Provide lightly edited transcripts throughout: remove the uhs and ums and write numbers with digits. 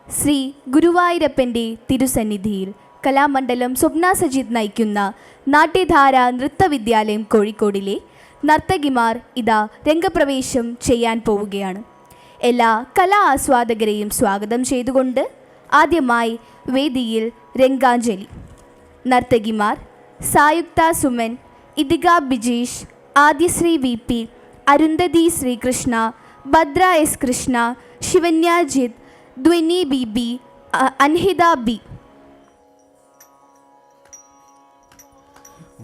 ശ്രീ ഗുരുവായൂരപ്പൻ്റെ തിരുസന്നിധിയിൽ കലാമണ്ഡലം സ്വപ്ന സജിത് നയിക്കുന്ന നാട്യധാര നൃത്തവിദ്യാലയം കോഴിക്കോടിലെ നർത്തകിമാർ ഇതാ രംഗപ്രവേശം ചെയ്യാൻ പോവുകയാണ്. എല്ലാ കലാ ആസ്വാദകരെയും സ്വാഗതം ചെയ്തുകൊണ്ട് ആദ്യമായി വേദിയിൽ രംഗാഞ്ജലി. നർത്തകിമാർ Sayuktha Suman, Ithika Bijeesh, Adyasree V P, Arundhathi Sreekrishna, Bhadra S Krishna, Shivanya Jith, Dhwani B B, Anhitha B.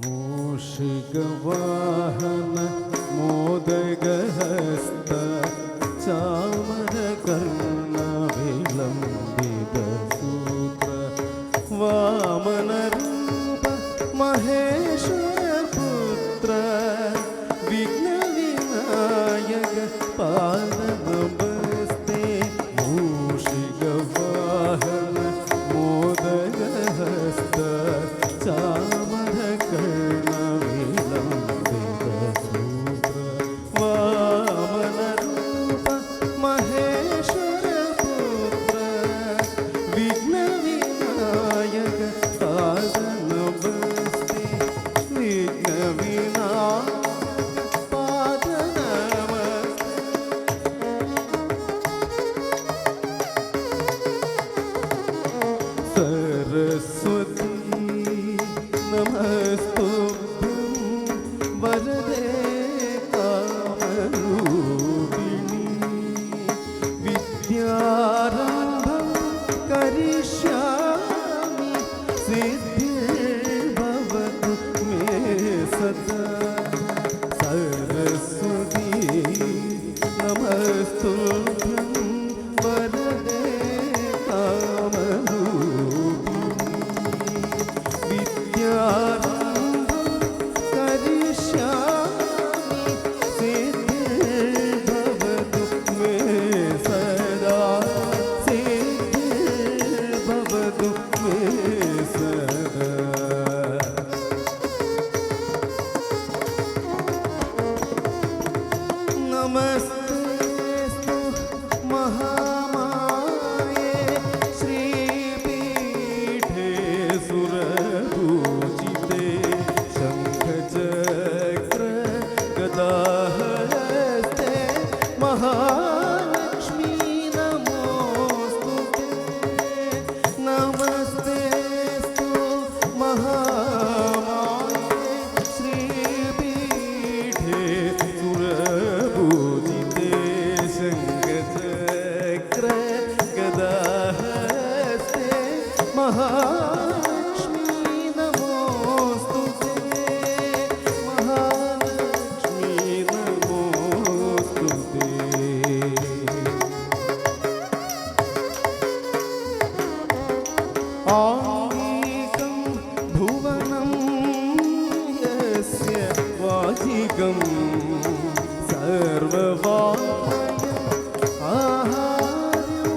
മൂഷികവാഹന മോദകഹസ്ത ചാമരകർണ വിളംബിത സൂത്ര വാമനരൂപ മഹേശ്വരപുത്ര വിഘ്നവിനായക പാദനമസ്തേ. മൂഷികവാഹന മോദകഹസ്ത ചാമരകർണ വിളംബിത സൂത്ര വാമനരൂപ മഹേശ്വരപുത്ര വിഘ്നവിനായക പാദനമസ്തേ. വിഘ്നവിനായക പാദനമസ്തേ. സരസ്വതി നമസ്തുഭ്യം വരദേ കാമരൂപിണി വിദ്യാരംഭം കരിഷ്യാമി സിദ്ധിർഭവതു മേ സദാ. സരസ്വതി നമസ്തുഭ്യം വരദേ കാമരൂപിണി വിദ്യാരംഭം കരിഷ്യാമി സിദ്ധിർഭവതു മേ സദാ. സിദ്ധിർഭവതു മേ സദാ. നമസ്തേസ്തു മഹാമായേ ശ്രീപീഠേ സുരപൂജിതേ ശംഖചക്ര ഗദാഹസ്തേ മഹാലക്ഷ്മീ നമോസ്തുതേ. നമസ്തേസ്തു മഹാമായേ ശ്രീപീഠേ സുരപൂജിതേ ശംഖചക്ര ഗദാഹസ്തേ മഹാലക്ഷ്മീ നമോസ്തുതേ. മഹാലക്ഷ്മീ നമോസ്തുതേ. ആംഗികം ഭുവനം യസ്യ വാചികം സർവവാദയം ആഹാരം